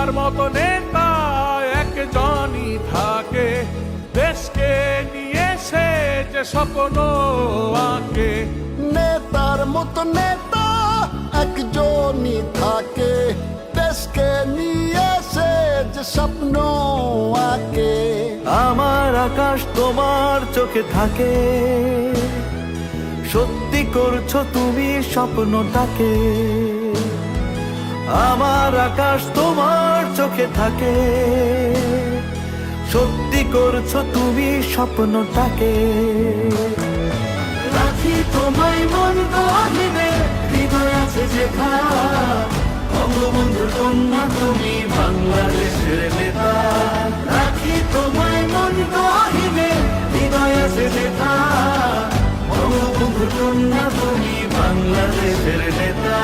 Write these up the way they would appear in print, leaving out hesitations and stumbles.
নেতার মতো নেতা একজনই থাকে, দেশকে নিয়ে সে যে স্বপ্ন আঁকে। নেতার মতো নেতা একজনই থাকে, দেশকে নিয়ে সে যে স্বপ্ন আঁকে। আমার আকাশ তোমার চোখে থাকে, সত্যি করছো তুমি স্বপ্নটাকে। আমার আকাশ তোমার চোখে থাকে, সত্যি করছো তুমি স্বপ্নটাকে। রাখি তোমায় মন গহিনে, হৃদয় আছে যেথা, বঙ্গবন্ধুর কন্যা তুমি বাংলাদেশের নেতা। রাখি তোমায় মন গহিনে, হৃদয় আছে যেথা, বঙ্গবন্ধুর কন্যা তুমি বাংলাদেশের নেতা।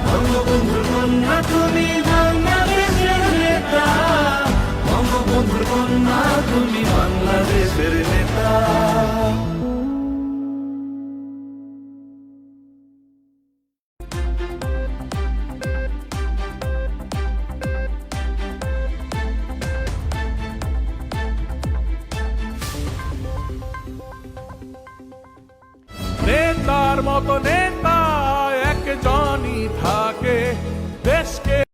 বঙ্গবন্ধুর কন্যা তুমি বাংলাদেশের নেতা, বঙ্গবন্ধুর কন্যা তুমি বাংলাদেশের নেতা। নেতার মতো নেতা